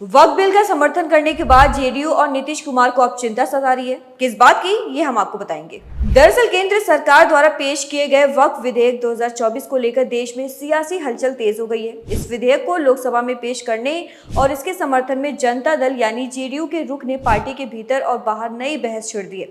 वक्फ bill का समर्थन करने के बाद जेडीयू और नीतीश कुमार को अब चिंता सता रही है। किस बात की, ये हम आपको बताएंगे। दरअसल केंद्र सरकार द्वारा पेश किए गए वक्फ विधेयक 2024 को लेकर देश में सियासी हलचल तेज हो गई है। इस विधेयक को लोकसभा में पेश करने और इसके समर्थन में जनता दल यानी जेडीयू के रुख ने पार्टी के भीतर और बाहर नई बहस छिड़ दी है।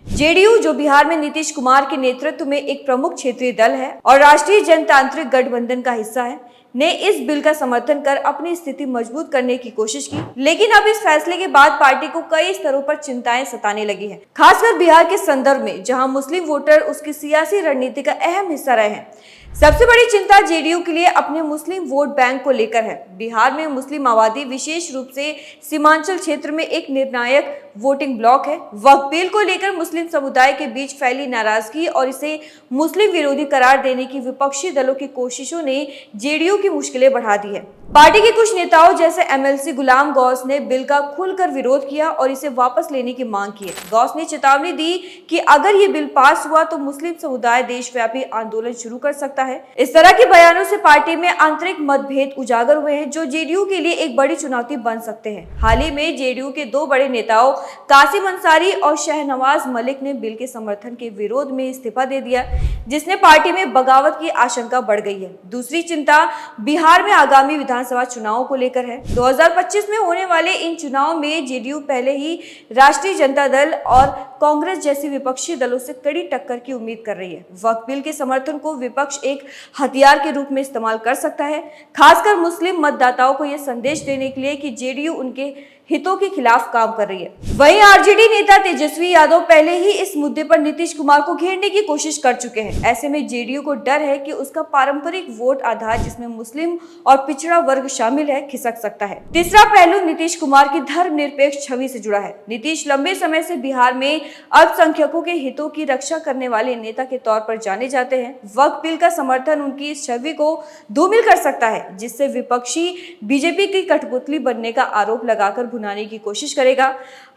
जेडीयू, जो बिहार में नीतीश कुमार के नेतृत्व में एक प्रमुख क्षेत्रीय दल है और राष्ट्रीय जनतांत्रिक गठबंधन का हिस्सा है, ने इस बिल का समर्थन कर अपनी स्थिति मजबूत करने की कोशिश की। लेकिन अब इस फैसले के बाद पार्टी को कई स्तरों पर चिंताएं सताने लगी हैं, खासकर बिहार के संदर्भ में, जहां मुस्लिम वोटर उसकी सियासी रणनीति का अहम हिस्सा रहे हैं। सबसे बड़ी चिंता जेडीयू के लिए अपने मुस्लिम वोट बैंक को लेकर है। बिहार में मुस्लिम आबादी, विशेष रूप से सीमांचल क्षेत्र में, एक निर्णायक वोटिंग ब्लॉक है। वक्फ बिल को लेकर मुस्लिम समुदाय के बीच फैली नाराजगी और इसे मुस्लिम विरोधी करार देने की विपक्षी दलों की कोशिशों ने जेडीयू की मुश्किलें बढ़ा दी है। पार्टी के कुछ नेताओं जैसे एमएलसी गुलाम गौस ने बिल का खुलकर विरोध किया और इसे वापस लेने की मांग की है। गौस ने चेतावनी दी कि अगर ये बिल पास हुआ तो मुस्लिम समुदाय देशव्यापी आंदोलन शुरू कर सकता है। इस तरह के बयानों से पार्टी में आंतरिक मतभेद उजागर हुए हैं, जो जेडीयू के लिए एक बड़ी चुनौती बन सकते हैं। हाल ही में जेडीयू के दो बड़े नेताओं कासिम अंसारी और शहनवाज मलिक ने बिल के समर्थन के विरोध में इस्तीफा दे दिया, जिसने पार्टी में बगावत की आशंका बढ़ गई है। दूसरी चिंता बिहार में आगामी विधानसभा चुनावों को लेकर है। 2025 में होने वाले इन चुनाव में जेडीयू पहले ही राष्ट्रीय जनता दल और कांग्रेस जैसी विपक्षी दलों से कड़ी टक्कर की उम्मीद कर रही है। वक्फ बिल के समर्थन को विपक्ष एक हथियार के रूप में इस्तेमाल कर सकता है, खासकर मुस्लिम मतदाताओं को यह संदेश देने के लिए कि जेडीयू उनके हितों के खिलाफ काम कर रही है। वहीं आरजेडी नेता तेजस्वी यादव पहले ही इस मुद्दे पर नीतीश कुमार को घेरने की कोशिश कर चुके हैं। ऐसे में जेडीयू को डर है कि उसका पारंपरिक वोट आधार, जिसमें मुस्लिम और पिछड़ा वर्ग शामिल है, खिसक सकता है। तीसरा पहलू नीतीश कुमार की धर्मनिरपेक्ष छवि से जुड़ा है। नीतीश लंबे समय से बिहार में अल्पसंख्यकों के हितों की रक्षा करने वाले नेता के तौर पर जाने जाते हैं। वक्फ बिल का समर्थन उनकी इस छवि को धूमिल कर सकता है, जिससे विपक्षी बीजेपी की कठपुतली बनने का आरोप लगाकर भुनाने की कोशिश करेगा।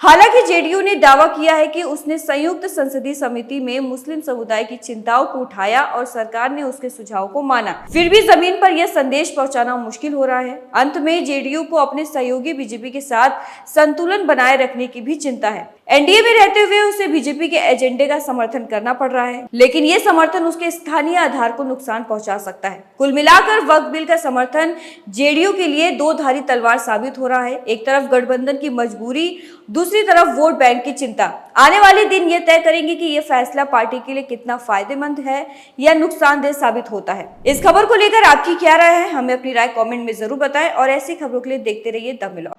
हालांकि जेडीयू ने दावा किया है कि उसने संयुक्त संसदीय समिति में मुस्लिम समुदाय की चिंताओं को उठाया और सरकार ने उसके सुझाव को माना। फिर भी जमीन पर यह संदेश पहुंचाना मुश्किल हो रहा है। अंत में जेडीयू को अपने सहयोगी बीजेपी के साथ संतुलन बनाए रखने की भी चिंता है। एनडीए में रहते हुए उसे बीजेपी के एजेंडे का समर्थन करना पड़ रहा है, लेकिन यह समर्थन उसके स्थानीय आधार को नुकसान पहुंचा सकता है। कुल मिलाकर वक्फ बिल का समर्थन जेडीयू के लिए दो धारी तलवार साबित हो रहा है। एक तरफ गठबंधन की मजबूरी, दूसरी तरफ वोट बैंक की चिंता। आने वाले दिन ये तय करेंगे कि यह फैसला पार्टी के लिए कितना फायदेमंद है या नुकसानदेह साबित होता है। इस खबर को लेकर आपकी क्या राय है, हमें अपनी राय कमेंट में जरूर बताएं और ऐसी खबरों के लिए देखते रहिए द मिलॉग।